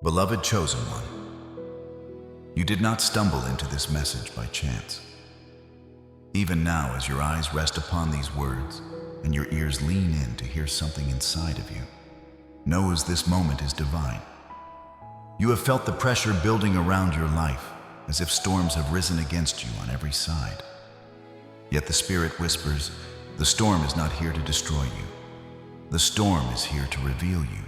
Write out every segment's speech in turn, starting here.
Beloved chosen one, you did not stumble into this message by chance. Even now, as your eyes rest upon these words and your ears lean in to hear something inside of you, know as this moment is divine. You have felt the pressure building around your life as if storms have risen against you on every side. Yet the Spirit whispers, the storm is not here to destroy you. The storm is here to reveal you.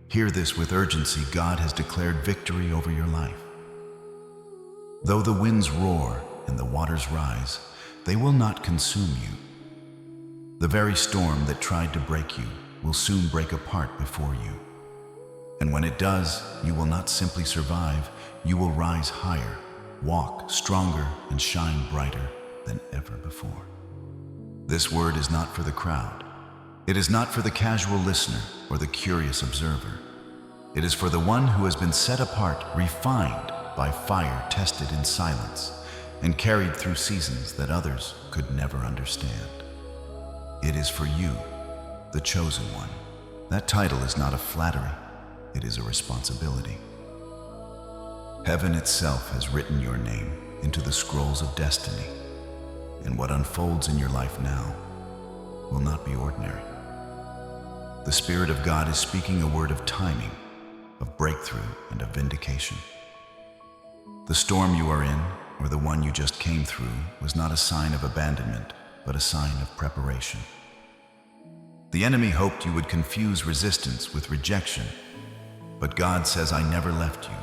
Hear this with urgency. God has declared victory over your life. Though the winds roar and the waters rise, they will not consume you. The very storm that tried to break you will soon break apart before you. And when it does, you will not simply survive, you will rise higher, walk stronger, and shine brighter than ever before. This word is not for the crowd. It is not for the casual listener or the curious observer. It is for the one who has been set apart, refined by fire, tested in silence, and carried through seasons that others could never understand. It is for you, the chosen one. That title is not a flattery, it is a responsibility. Heaven itself has written your name into the scrolls of destiny, and what unfolds in your life now will not be ordinary. The Spirit of God is speaking a word of timing, of breakthrough, and of vindication. The storm you are in, or the one you just came through, was not a sign of abandonment, but a sign of preparation. The enemy hoped you would confuse resistance with rejection, but God says, I never left you.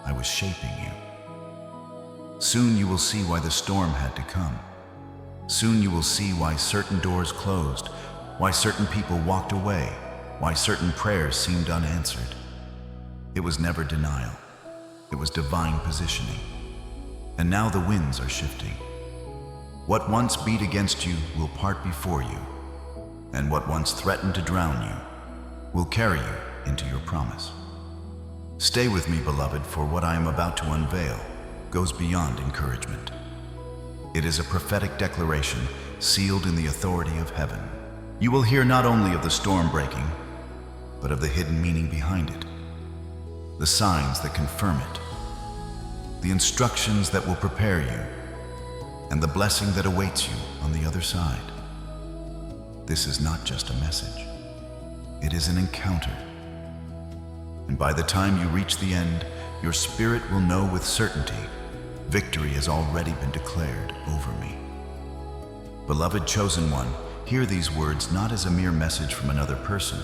I was shaping you. Soon you will see why the storm had to come. Soon you will see why certain doors closed, why certain people walked away, why certain prayers seemed unanswered. It was never denial. It was divine positioning. And now the winds are shifting. What once beat against you will part before you, and what once threatened to drown you will carry you into your promise. Stay with me, beloved, for what I am about to unveil goes beyond encouragement. It is a prophetic declaration sealed in the authority of heaven. You will hear not only of the storm breaking, but of the hidden meaning behind it, the signs that confirm it, the instructions that will prepare you, and the blessing that awaits you on the other side. This is not just a message, it is an encounter. And by the time you reach the end, your spirit will know with certainty, victory has already been declared over me. Beloved chosen one, hear these words not as a mere message from another person,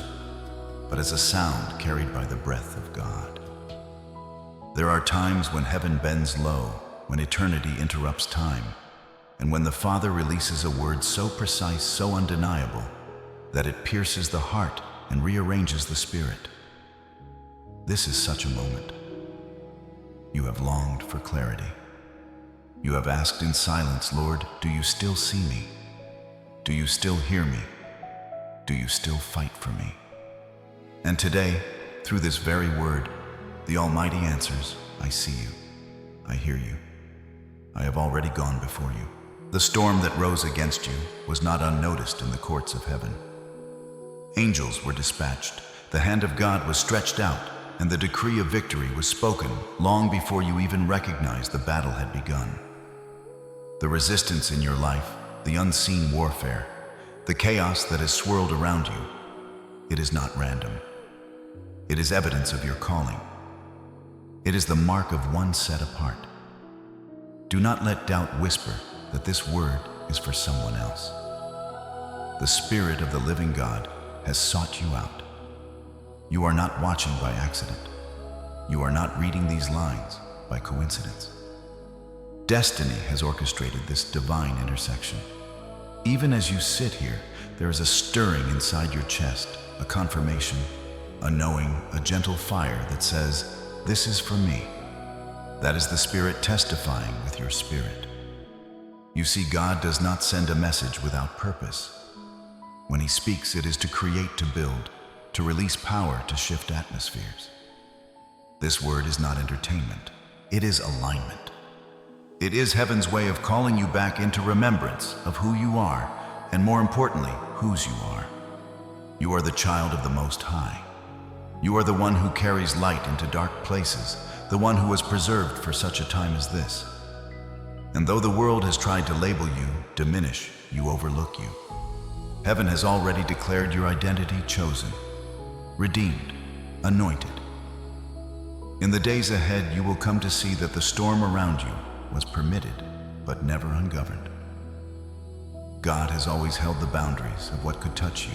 but as a sound carried by the breath of God. There are times when heaven bends low, when eternity interrupts time, and when the Father releases a word so precise, so undeniable, that it pierces the heart and rearranges the spirit. This is such a moment. You have longed for clarity. You have asked in silence, Lord, do you still see me? Do you still hear me? Do you still fight for me? And today, through this very word, the Almighty answers, I see you. I hear you. I have already gone before you. The storm that rose against you was not unnoticed in the courts of heaven. Angels were dispatched. The hand of God was stretched out, and the decree of victory was spoken long before you even recognized the battle had begun. The resistance in your life, the unseen warfare, the chaos that has swirled around you, it is not random. It is evidence of your calling. It is the mark of one set apart. Do not let doubt whisper that this word is for someone else. The Spirit of the living God has sought you out. You are not watching by accident. You are not reading these lines by coincidence. Destiny has orchestrated this divine intersection. Even as you sit here, there is a stirring inside your chest, a confirmation, a knowing, a gentle fire that says, this is for me. That is the Spirit testifying with your spirit. You see, God does not send a message without purpose. When He speaks, it is to create, to build, to release power, to shift atmospheres. This word is not entertainment. It is alignment. It is heaven's way of calling you back into remembrance of who you are, and more importantly, whose you are. You are the child of the Most High. You are the one who carries light into dark places, the one who was preserved for such a time as this. And though the world has tried to label you, diminish you, overlook you, heaven has already declared your identity chosen, redeemed, anointed. In the days ahead, you will come to see that the storm around you was permitted, but never ungoverned. God has always held the boundaries of what could touch you.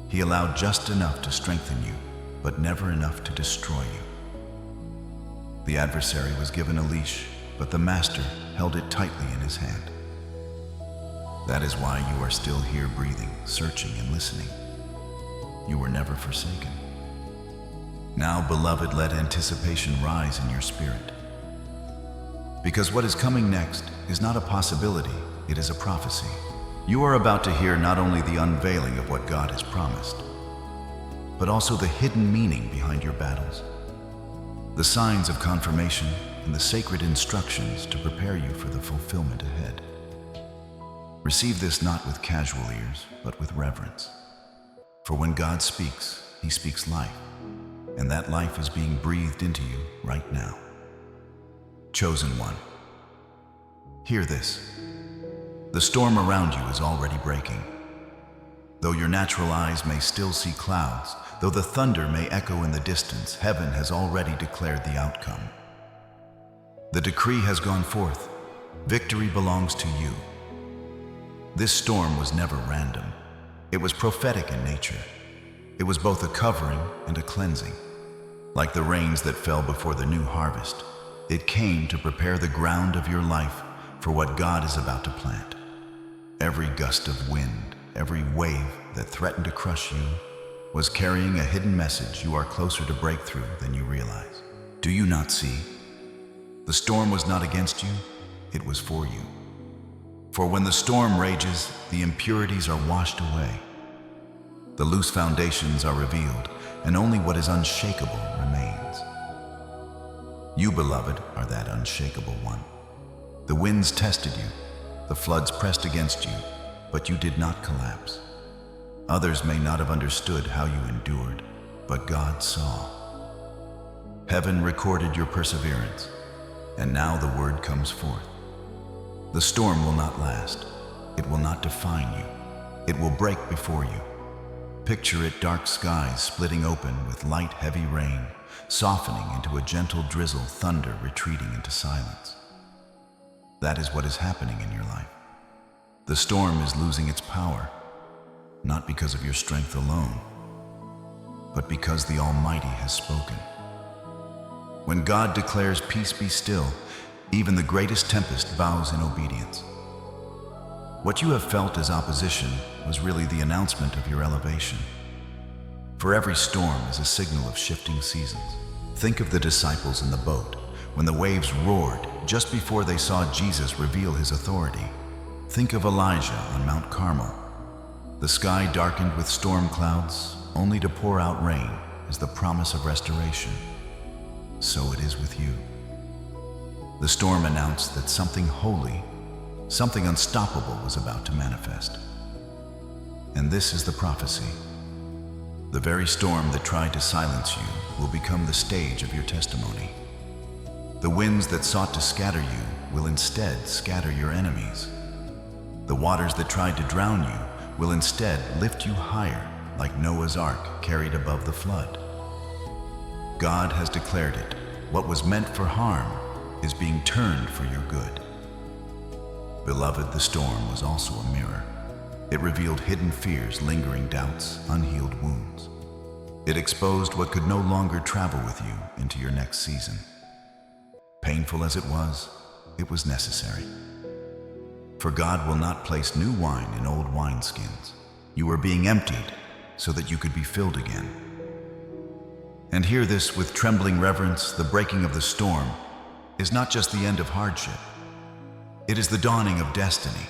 He allowed just enough to strengthen you, but never enough to destroy you. The adversary was given a leash, but the master held it tightly in his hand. That is why you are still here breathing, searching and listening. You were never forsaken. Now, beloved, let anticipation rise in your spirit. Because what is coming next is not a possibility, it is a prophecy. You are about to hear not only the unveiling of what God has promised, but also the hidden meaning behind your battles, the signs of confirmation, and the sacred instructions to prepare you for the fulfillment ahead. Receive this not with casual ears, but with reverence. For when God speaks, He speaks life, and that life is being breathed into you right now. Chosen one, hear this. The storm around you is already breaking. Though your natural eyes may still see clouds, though the thunder may echo in the distance, heaven has already declared the outcome. The decree has gone forth. Victory belongs to you. This storm was never random. It was prophetic in nature. It was both a covering and a cleansing. Like the rains that fell before the new harvest, it came to prepare the ground of your life for what God is about to plant. Every gust of wind, every wave that threatened to crush you, was carrying a hidden message. You are closer to breakthrough than you realize. Do you not see? The storm was not against you, it was for you. For when the storm rages, the impurities are washed away. The loose foundations are revealed, and only what is unshakable remains. You, beloved, are that unshakable one. The winds tested you, the floods pressed against you, but you did not collapse. Others may not have understood how you endured, but God saw. Heaven recorded your perseverance, and now the word comes forth. The storm will not last. It will not define you. It will break before you. Picture it: dark skies splitting open with light, heavy rain, softening into a gentle drizzle, thunder retreating into silence. That is what is happening in your life. The storm is losing its power, not because of your strength alone, but because the Almighty has spoken. When God declares peace, be still, even the greatest tempest bows in obedience. What you have felt as opposition was really the announcement of your elevation. For every storm is a signal of shifting seasons. Think of the disciples in the boat when the waves roared just before they saw Jesus reveal his authority. Think of Elijah on Mount Carmel. The sky darkened with storm clouds, only to pour out rain as the promise of restoration. So it is with you. The storm announced that something holy, something unstoppable was about to manifest. And this is the prophecy. The very storm that tried to silence you will become the stage of your testimony. The winds that sought to scatter you will instead scatter your enemies. The waters that tried to drown you will instead lift you higher, like Noah's ark carried above the flood. God has declared it. What was meant for harm is being turned for your good. Beloved, the storm was also a mirror. It revealed hidden fears, lingering doubts, unhealed wounds. It exposed what could no longer travel with you into your next season. Painful as it was necessary. For God will not place new wine in old wineskins. You were being emptied so that you could be filled again. And hear this with trembling reverence: the breaking of the storm is not just the end of hardship. It is the dawning of destiny.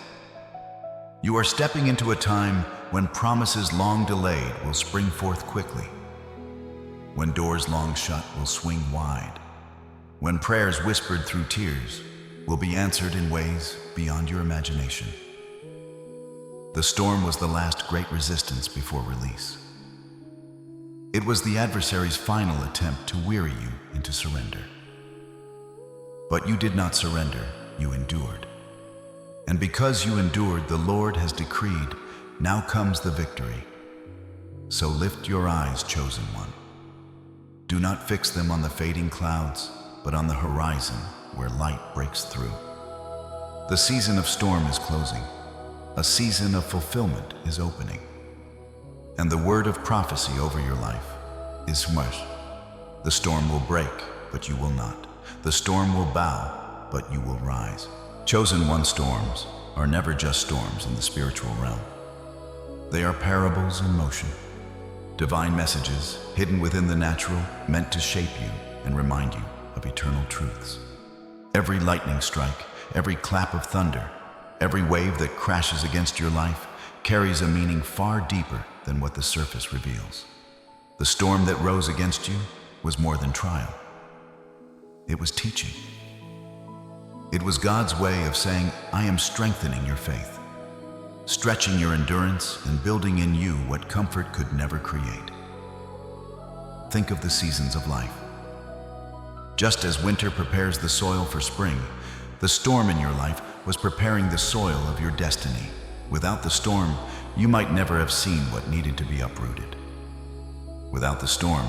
You are stepping into a time when promises long delayed will spring forth quickly, when doors long shut will swing wide, when prayers whispered through tears will be answered in ways beyond your imagination. The storm was the last great resistance before release. It was the adversary's final attempt to weary you into surrender. But you did not surrender, you endured. And because you endured, the Lord has decreed, now comes the victory. So lift your eyes, chosen one. Do not fix them on the fading clouds, but on the horizon where light breaks through. The season of storm is closing. A season of fulfillment is opening. And the word of prophecy over your life is smush. The storm will break, but you will not. The storm will bow, but you will rise. Chosen one, storms are never just storms in the spiritual realm. They are parables in motion, divine messages hidden within the natural, meant to shape you and remind you of eternal truths. Every lightning strike, every clap of thunder, every wave that crashes against your life carries a meaning far deeper than what the surface reveals. The storm that rose against you was more than trial. It was teaching. It was God's way of saying, I am strengthening your faith, stretching your endurance and building in you what comfort could never create. Think of the seasons of life. Just as winter prepares the soil for spring, the storm in your life was preparing the soil of your destiny. Without the storm, you might never have seen what needed to be uprooted. Without the storm,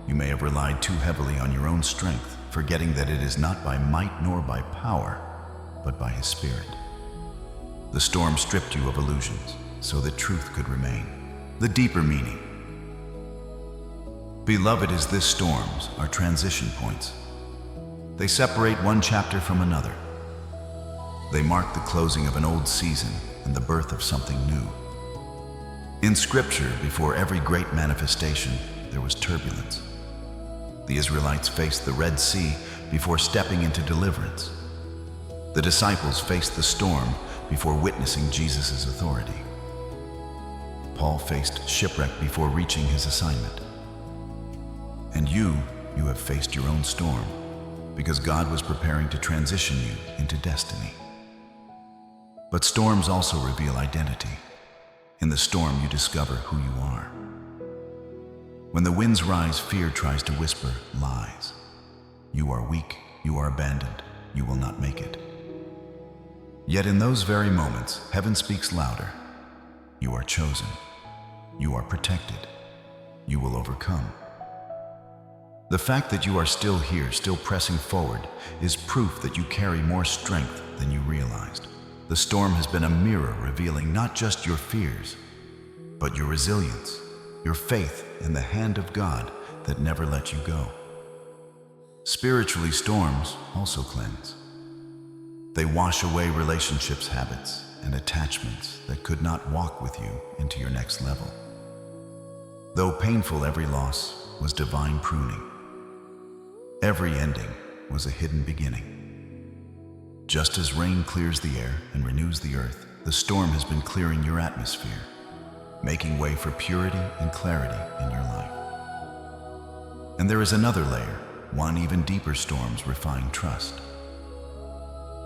you may have relied too heavily on your own strength, forgetting that it is not by might nor by power, but by His Spirit. The storm stripped you of illusions so that truth could remain. The deeper meaning. Beloved, is this storms are transition points. They separate one chapter from another. They mark the closing of an old season and the birth of something new. In Scripture, before every great manifestation, there was turbulence. The Israelites faced the Red Sea before stepping into deliverance. The disciples faced the storm before witnessing Jesus' authority. Paul faced shipwreck before reaching his assignment. And you have faced your own storm because God was preparing to transition you into destiny. But storms also reveal identity. In the storm, you discover who you are. When the winds rise, fear tries to whisper lies. You are weak, you are abandoned, you will not make it. Yet in those very moments, heaven speaks louder. You are chosen. You are protected. You will overcome. The fact that you are still here, still pressing forward, is proof that you carry more strength than you realized. The storm has been a mirror revealing not just your fears, but your resilience, your faith in the hand of God that never let you go. Spiritually, storms also cleanse. They wash away relationships, habits, and attachments that could not walk with you into your next level. Though painful, every loss was divine pruning. Every ending was a hidden beginning. Just as rain clears the air and renews the earth, the storm has been clearing your atmosphere, making way for purity and clarity in your life. And there is another layer, one even deeper. Storms refine trust.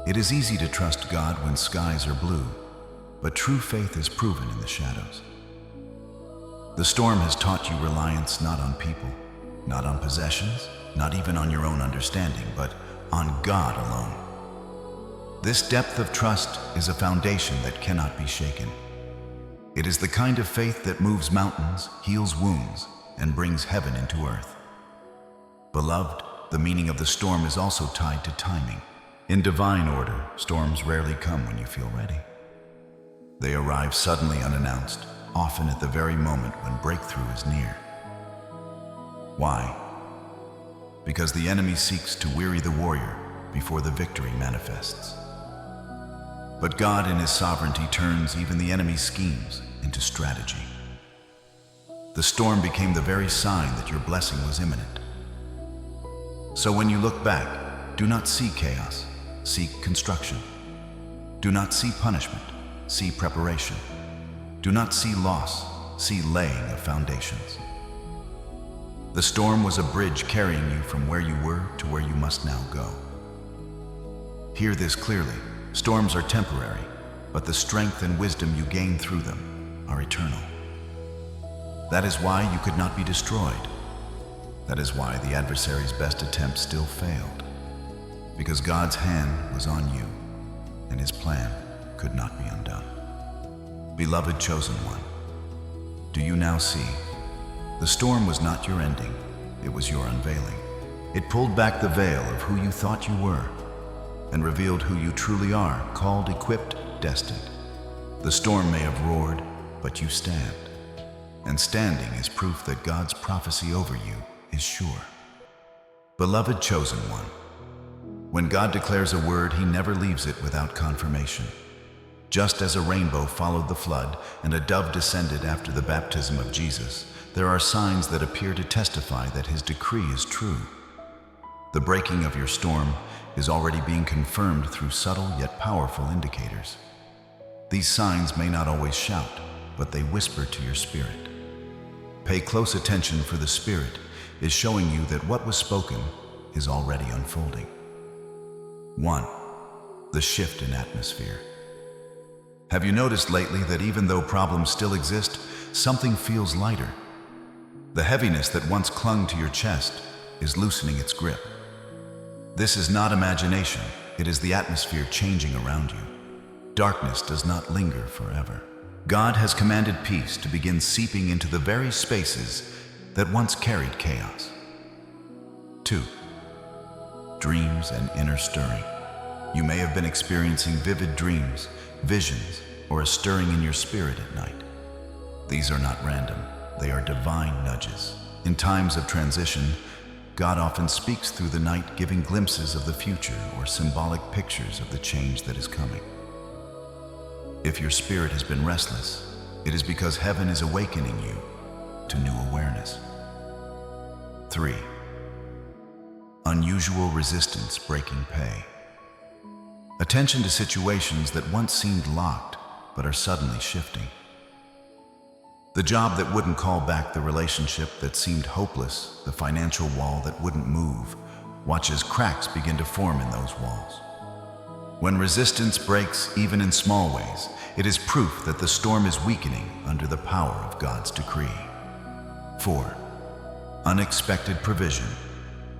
It is easy to trust God when skies are blue, but true faith is proven in the shadows. The storm has taught you reliance not on people, not on possessions, not even on your own understanding, but on God alone. This depth of trust is a foundation that cannot be shaken. It is the kind of faith that moves mountains, heals wounds, and brings heaven into earth. Beloved, the meaning of the storm is also tied to timing. In divine order, storms rarely come when you feel ready. They arrive suddenly, unannounced, often at the very moment when breakthrough is near. Why? Because the enemy seeks to weary the warrior before the victory manifests. But God in His sovereignty turns even the enemy's schemes into strategy. The storm became the very sign that your blessing was imminent. So when you look back, do not see chaos, seek construction. Do not see punishment, see preparation. Do not see loss, see laying of foundations. The storm was a bridge carrying you from where you were to where you must now go. Hear this clearly. Storms are temporary, but the strength and wisdom you gain through them are eternal. That is why you could not be destroyed. That is why the adversary's best attempt still failed. Because God's hand was on you, and his plan could not be undone. Beloved chosen one, do you now see? The storm was not your ending, it was your unveiling. It pulled back the veil of who you thought you were, and revealed who you truly are, called, equipped, destined. The storm may have roared, but you stand. And standing is proof that God's prophecy over you is sure. Beloved chosen one, when God declares a word, he never leaves it without confirmation. Just as a rainbow followed the flood and a dove descended after the baptism of Jesus, there are signs that appear to testify that his decree is true. The breaking of your storm is already being confirmed through subtle yet powerful indicators. These signs may not always shout, but they whisper to your spirit. Pay close attention, for the Spirit is showing you that what was spoken is already unfolding. 1. The shift in atmosphere. Have you noticed lately that even though problems still exist, something feels lighter? The heaviness that once clung to your chest is loosening its grip. This is not imagination, it is the atmosphere changing around you. Darkness does not linger forever. God has commanded peace to begin seeping into the very spaces that once carried chaos. 2. Dreams and inner stirring. You may have been experiencing vivid dreams, visions, or a stirring in your spirit at night. These are not random, they are divine nudges. In times of transition, God often speaks through the night, giving glimpses of the future or symbolic pictures of the change that is coming. If your spirit has been restless, it is because heaven is awakening you to new awareness. 3. Unusual resistance breaking pay. Attention to situations that once seemed locked but are suddenly shifting. The job that wouldn't call back, the relationship that seemed hopeless, the financial wall that wouldn't move. Watch as cracks begin to form in those walls. When resistance breaks, even in small ways, it is proof that the storm is weakening under the power of God's decree. 4. Unexpected provision.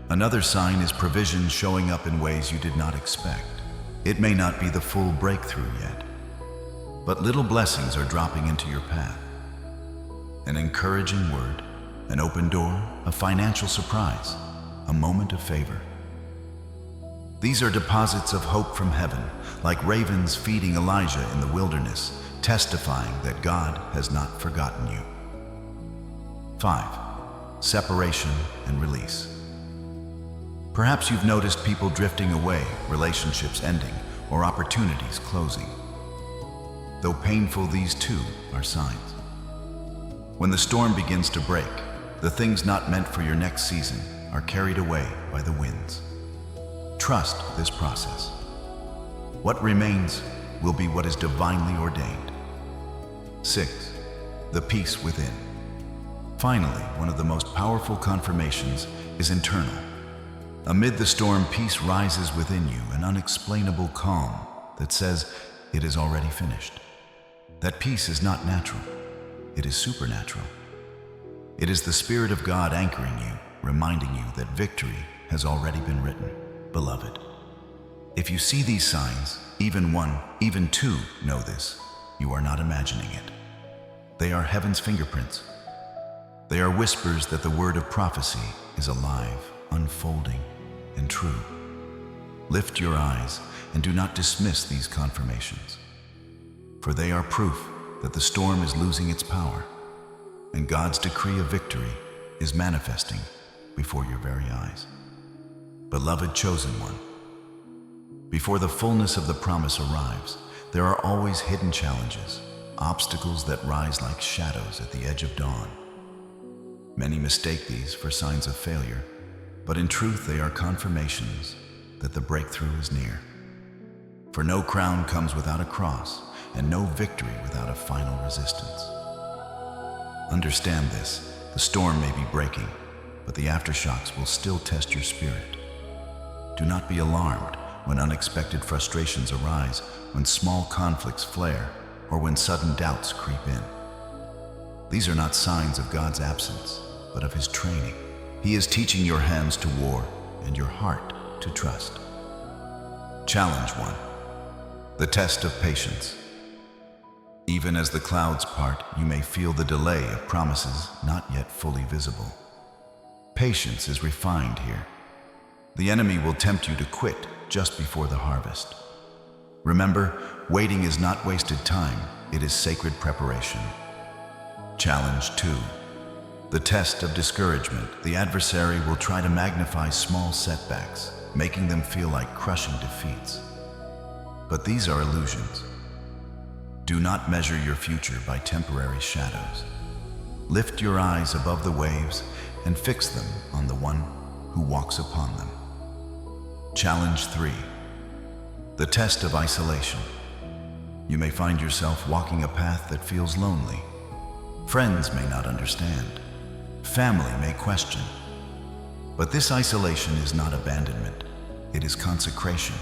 Another sign is provision showing up in ways you did not expect. It may not be the full breakthrough yet, but little blessings are dropping into your path. An encouraging word, an open door, a financial surprise, a moment of favor. These are deposits of hope from heaven, like ravens feeding Elijah in the wilderness, testifying that God has not forgotten you. 5. Separation and release. Perhaps you've noticed people drifting away, relationships ending, or opportunities closing. Though painful, these too are signs. When the storm begins to break, the things not meant for your next season are carried away by the winds. Trust this process. What remains will be what is divinely ordained. 6. The peace within. Finally, one of the most powerful confirmations is internal. Amid the storm, peace rises within you, an unexplainable calm that says it is already finished. That peace is not natural, it is supernatural. It is the Spirit of God anchoring you, reminding you that victory has already been written. Beloved, if you see these signs, even one, even two, know this, you are not imagining it. They are heaven's fingerprints. They are whispers that the word of prophecy is alive, unfolding, and true. Lift your eyes and do not dismiss these confirmations, for they are proof that the storm is losing its power, and God's decree of victory is manifesting before your very eyes. Beloved chosen one, before the fullness of the promise arrives, there are always hidden challenges, obstacles that rise like shadows at the edge of dawn. Many mistake these for signs of failure, but in truth they are confirmations that the breakthrough is near. For no crown comes without a cross, and no victory without a final resistance. Understand this, the storm may be breaking, but the aftershocks will still test your spirit. Do not be alarmed when unexpected frustrations arise, when small conflicts flare, or when sudden doubts creep in. These are not signs of God's absence, but of His training. He is teaching your hands to war and your heart to trust. Challenge 1. The test of patience. Even as the clouds part, you may feel the delay of promises not yet fully visible. Patience is refined here. The enemy will tempt you to quit just before the harvest. Remember, waiting is not wasted time, it is sacred preparation. Challenge 2. The test of discouragement. The adversary will try to magnify small setbacks, making them feel like crushing defeats. But these are illusions. Do not measure your future by temporary shadows. Lift your eyes above the waves and fix them on the one who walks upon them. Challenge 3. The test of isolation. You may find yourself walking a path that feels lonely. Friends may not understand. Family may question. But this isolation is not abandonment. It is consecration.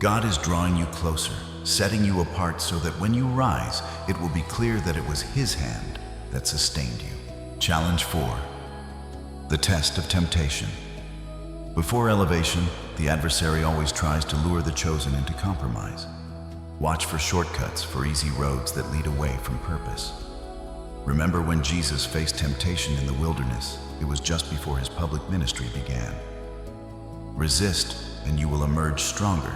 God is drawing you closer, setting you apart so that when you rise, it will be clear that it was His hand that sustained you. Challenge 4. The test of temptation. Before elevation, the adversary always tries to lure the chosen into compromise. Watch for shortcuts, for easy roads that lead away from purpose. Remember when Jesus faced temptation in the wilderness, it was just before His public ministry began. Resist, and you will emerge stronger.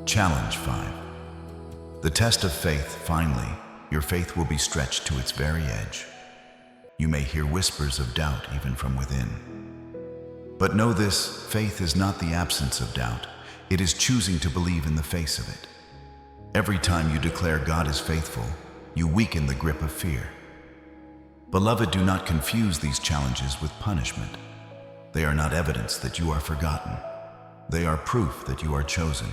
Challenge 5. The test of faith. Finally, your faith will be stretched to its very edge. You may hear whispers of doubt even from within. But know this, faith is not the absence of doubt. It is choosing to believe in the face of it. Every time you declare God is faithful, you weaken the grip of fear. Beloved, do not confuse these challenges with punishment. They are not evidence that you are forgotten. They are proof that you are chosen.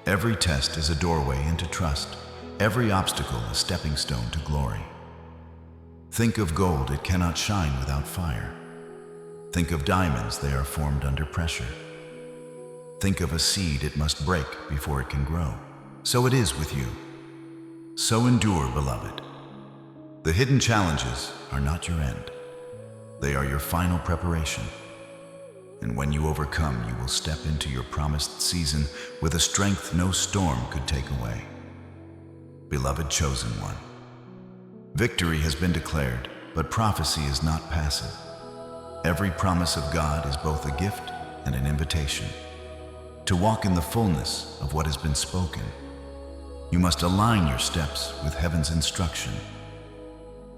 Every test is a doorway into trust. Every obstacle a stepping stone to glory. Think of gold, it cannot shine without fire. Think of diamonds, they are formed under pressure. Think of a seed, it must break before it can grow. So it is with you. So endure, beloved. The hidden challenges are not your end. They are your final preparation. And when you overcome, you will step into your promised season with a strength no storm could take away. Beloved chosen one. Victory has been declared, but prophecy is not passive. Every promise of God is both a gift and an invitation. To walk in the fullness of what has been spoken, you must align your steps with heaven's instruction.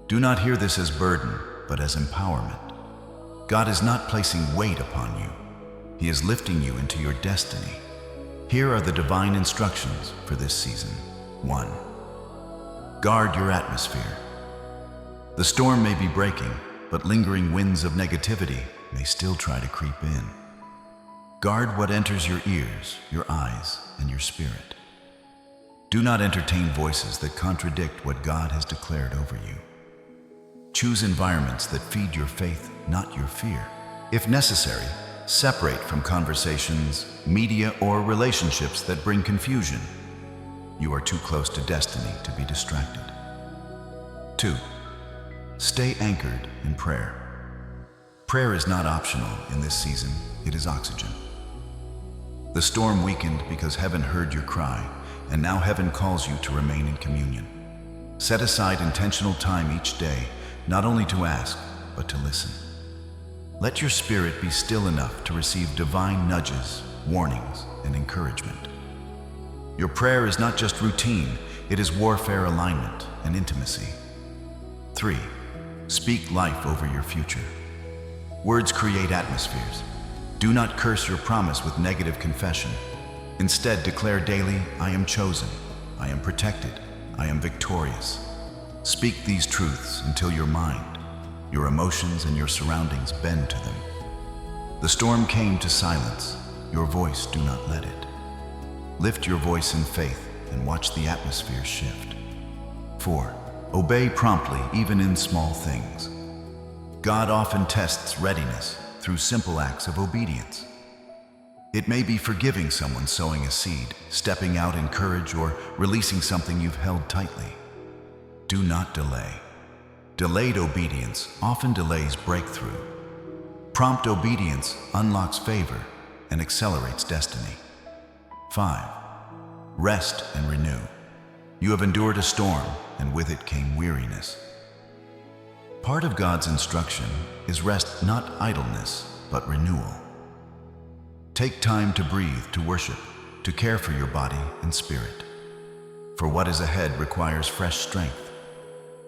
Do not hear this as burden, but as empowerment. God is not placing weight upon you. He is lifting you into your destiny. Here are the divine instructions for this season. 1. Guard your atmosphere. The storm may be breaking, but lingering winds of negativity may still try to creep in. Guard what enters your ears, your eyes, and your spirit. Do not entertain voices that contradict what God has declared over you. Choose environments that feed your faith, not your fear. If necessary, separate from conversations, media, or relationships that bring confusion. You are too close to destiny to be distracted. 2. Stay anchored in prayer. Prayer is not optional in this season, it is oxygen. The storm weakened because heaven heard your cry, and now heaven calls you to remain in communion. Set aside intentional time each day, not only to ask, but to listen. Let your spirit be still enough to receive divine nudges, warnings, and encouragement. Your prayer is not just routine, it is warfare, alignment, and intimacy. 3. Speak life over your future. Words create atmospheres. Do not curse your promise with negative confession. Instead, declare daily, I am chosen, I am protected, I am victorious. Speak these truths until your mind, your emotions, and your surroundings bend to them. The storm came to silence. Your voice, do not let it. Lift your voice in faith and watch the atmosphere shift. 4. Obey promptly, even in small things. God often tests readiness through simple acts of obedience. It may be forgiving someone, sowing a seed, stepping out in courage, or releasing something you've held tightly. Do not delay. Delayed obedience often delays breakthrough. Prompt obedience unlocks favor and accelerates destiny. 5. Rest and renew. You have endured a storm, and with it came weariness. Part of God's instruction is rest, not idleness, but renewal. Take time to breathe, to worship, to care for your body and spirit. For what is ahead requires fresh strength.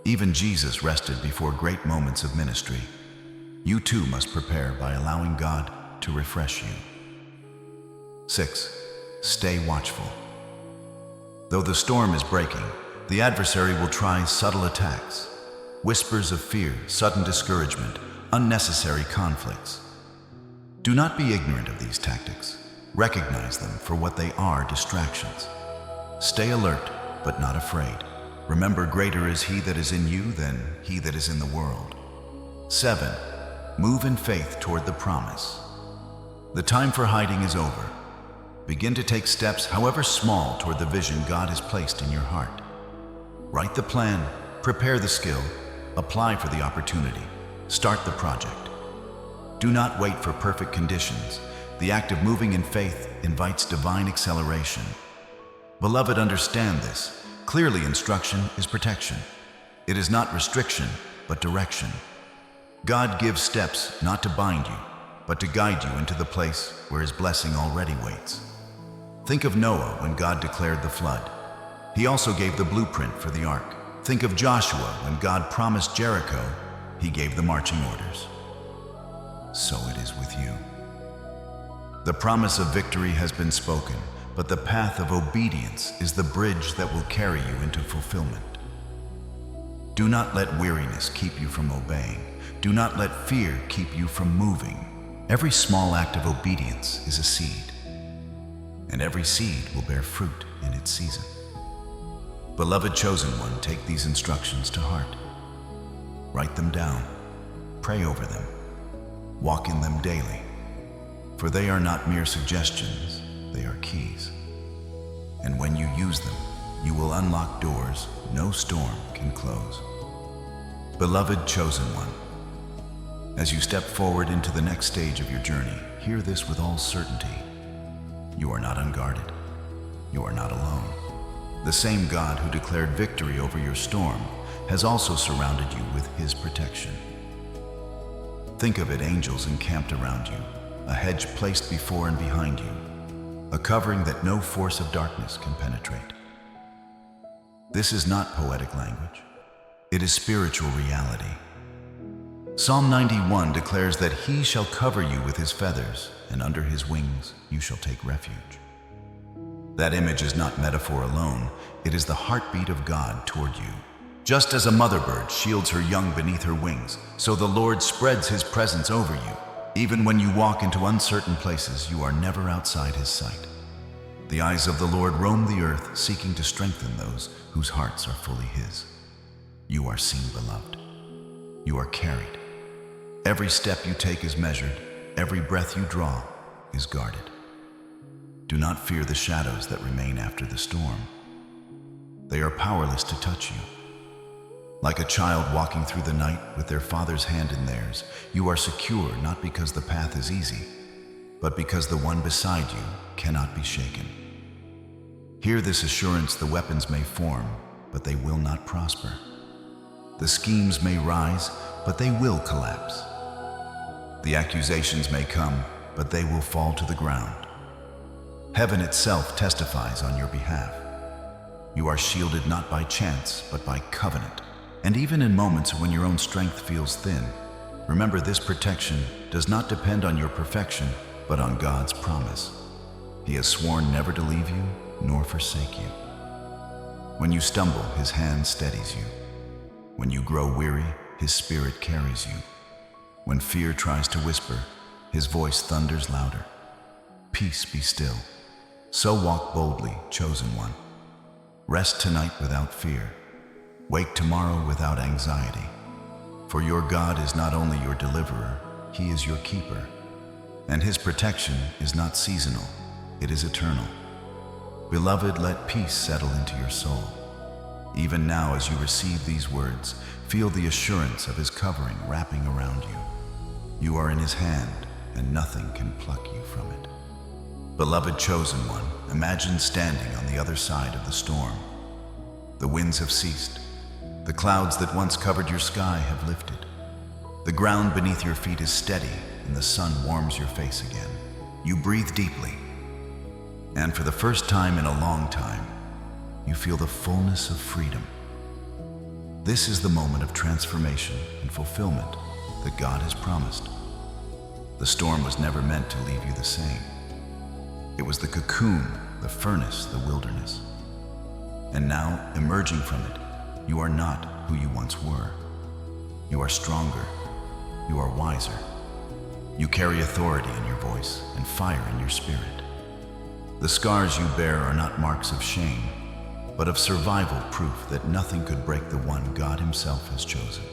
Even Jesus rested before great moments of ministry. You too must prepare by allowing God to refresh you. 6. Stay watchful. Though the storm is breaking, the adversary will try subtle attacks, whispers of fear, sudden discouragement, unnecessary conflicts. Do not be ignorant of these tactics. Recognize them for what they are: distractions. Stay alert, but not afraid. Remember, greater is He that is in you than he that is in the world. 7. Move in faith toward the promise. The time for hiding is over. Begin to take steps, however small, toward the vision God has placed in your heart. Write the plan, prepare the skill, apply for the opportunity, start the project. Do not wait for perfect conditions. The act of moving in faith invites divine acceleration. Beloved, understand this. Clearly, instruction is protection. It is not restriction, but direction. God gives steps not to bind you, but to guide you into the place where His blessing already waits. Think of Noah when God declared the flood. He also gave the blueprint for the ark. Think of Joshua when God promised Jericho. He gave the marching orders. So it is with you. The promise of victory has been spoken, but the path of obedience is the bridge that will carry you into fulfillment. Do not let weariness keep you from obeying. Do not let fear keep you from moving. Every small act of obedience is a seed, and every seed will bear fruit in its season. Beloved chosen one, take these instructions to heart. Write them down. Pray over them. Walk in them daily. For they are not mere suggestions, they are keys. And when you use them, you will unlock doors no storm can close. Beloved chosen one, as you step forward into the next stage of your journey, hear this with all certainty. You are not unguarded. You are not alone. The same God who declared victory over your storm has also surrounded you with His protection. Think of it: angels encamped around you, a hedge placed before and behind you, a covering that no force of darkness can penetrate. This is not poetic language. It is spiritual reality. Psalm 91 declares that He shall cover you with His feathers, and under His wings you shall take refuge. That image is not metaphor alone, it is the heartbeat of God toward you. Just as a mother bird shields her young beneath her wings, so the Lord spreads His presence over you. Even when you walk into uncertain places, you are never outside His sight. The eyes of the Lord roam the earth, seeking to strengthen those whose hearts are fully His. You are seen, beloved. You are carried. Every step you take is measured. Every breath you draw is guarded. Do not fear the shadows that remain after the storm. They are powerless to touch you. Like a child walking through the night with their father's hand in theirs, you are secure not because the path is easy, but because the one beside you cannot be shaken. Hear this assurance: the weapons may form, but they will not prosper. The schemes may rise, but they will collapse. The accusations may come, but they will fall to the ground. Heaven itself testifies on your behalf. You are shielded not by chance, but by covenant. And even in moments when your own strength feels thin, remember this: protection does not depend on your perfection, but on God's promise. He has sworn never to leave you nor forsake you. When you stumble, His hand steadies you. When you grow weary, His Spirit carries you. When fear tries to whisper, His voice thunders louder. Peace, be still. So walk boldly, chosen one. Rest tonight without fear. Wake tomorrow without anxiety. For your God is not only your deliverer, He is your keeper. And His protection is not seasonal, it is eternal. Beloved, let peace settle into your soul. Even now, as you receive these words, feel the assurance of his covering wrapping around you. You are in his hand, and nothing can pluck you from it. Beloved chosen one, imagine standing on the other side of the storm. The winds have ceased. The clouds that once covered your sky have lifted. The ground beneath your feet is steady, and the sun warms your face again. You breathe deeply, and for the first time in a long time, you feel the fullness of freedom. This is the moment of transformation and fulfillment that God has promised. The storm was never meant to leave you the same. It was the cocoon, the furnace, the wilderness. And now, emerging from it, you are not who you once were. You are stronger. You are wiser. You carry authority in your voice and fire in your spirit. The scars you bear are not marks of shame, but of survival proof that nothing could break the one God himself has chosen.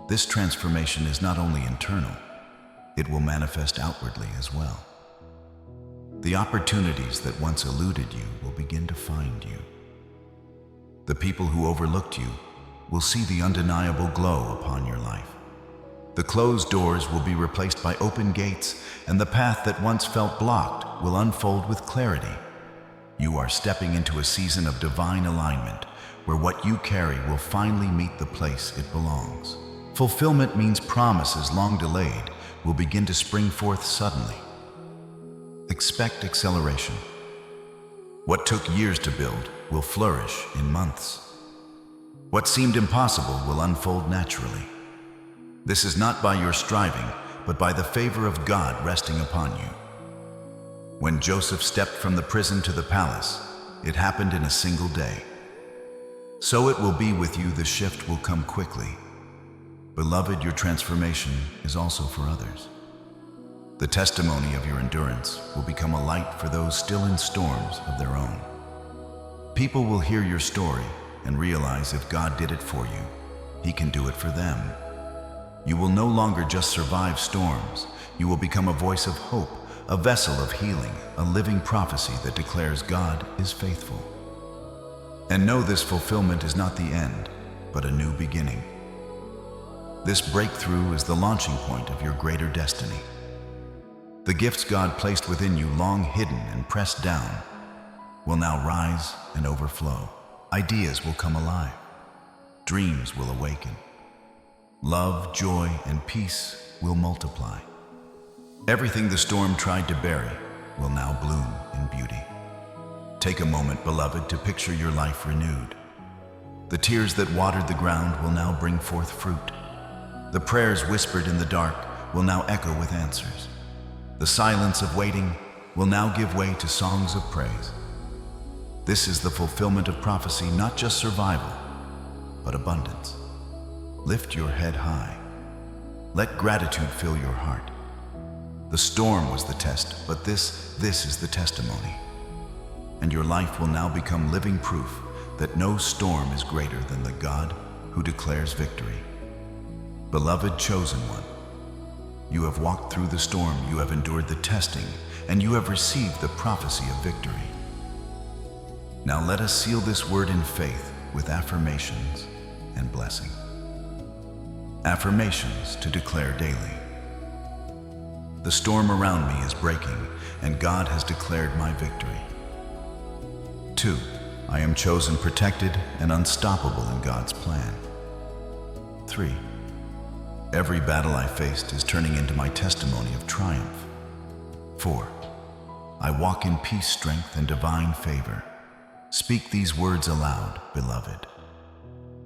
This transformation is not only internal, it will manifest outwardly as well. The opportunities that once eluded you will begin to find you. The people who overlooked you will see the undeniable glow upon your life. The closed doors will be replaced by open gates, and the path that once felt blocked will unfold with clarity. You are stepping into a season of divine alignment, where what you carry will finally meet the place it belongs. Fulfillment means promises long delayed will begin to spring forth suddenly. Expect acceleration. What took years to build will flourish in months. What seemed impossible will unfold naturally. This is not by your striving, but by the favor of God resting upon you. When Joseph stepped from the prison to the palace, it happened in a single day. So it will be with you. The shift will come quickly. Beloved, your transformation is also for others. The testimony of your endurance will become a light for those still in storms of their own. People will hear your story and realize if God did it for you, He can do it for them. You will no longer just survive storms. You will become a voice of hope, a vessel of healing, a living prophecy that declares God is faithful. And know this fulfillment is not the end, but a new beginning. This breakthrough is the launching point of your greater destiny. The gifts God placed within you, long hidden and pressed down, will now rise and overflow. Ideas will come alive. Dreams will awaken. Love, joy, and peace will multiply. Everything the storm tried to bury will now bloom in beauty. Take a moment, beloved, to picture your life renewed. The tears that watered the ground will now bring forth fruit. The prayers whispered in the dark will now echo with answers. The silence of waiting will now give way to songs of praise. This is the fulfillment of prophecy, not just survival, but abundance. Lift your head high. Let gratitude fill your heart. The storm was the test, but this is the testimony. And your life will now become living proof that no storm is greater than the God who declares victory. Beloved chosen one, you have walked through the storm, you have endured the testing, and you have received the prophecy of victory. Now let us seal this word in faith with affirmations and blessing. Affirmations to declare daily. The storm around me is breaking, and God has declared my victory. 2. I am chosen, protected, and unstoppable in God's plan. 3. Every battle I faced is turning into my testimony of triumph. 4. I walk in peace, strength, and divine favor. Speak these words aloud, beloved.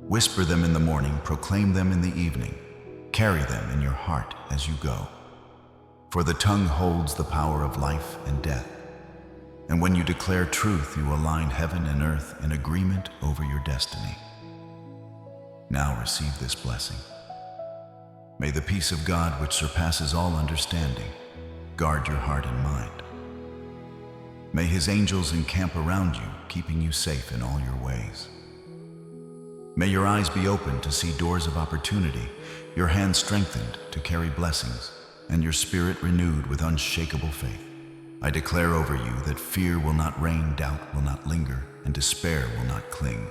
Whisper them in the morning, proclaim them in the evening. Carry them in your heart as you go. For the tongue holds the power of life and death. And when you declare truth, you align heaven and earth in agreement over your destiny. Now receive this blessing. May the peace of God, which surpasses all understanding, guard your heart and mind. May His angels encamp around you, keeping you safe in all your ways. May your eyes be opened to see doors of opportunity, your hands strengthened to carry blessings, and your spirit renewed with unshakable faith. I declare over you that fear will not reign, doubt will not linger, and despair will not cling.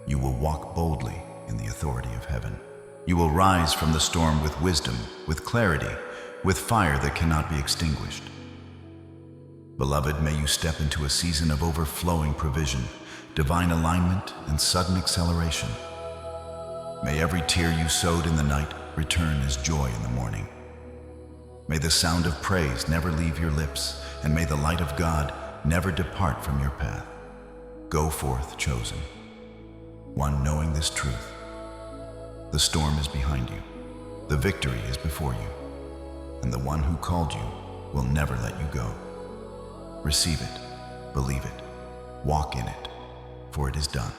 You will walk boldly in the authority of heaven. You will rise from the storm with wisdom, with clarity, with fire that cannot be extinguished. Beloved, may you step into a season of overflowing provision, divine alignment, and sudden acceleration. May every tear you sowed in the night return as joy in the morning. May the sound of praise never leave your lips, and may the light of God never depart from your path. Go forth, chosen, one knowing this truth. The storm is behind you, the victory is before you, and the one who called you will never let you go. Receive it, believe it, walk in it, for it is done.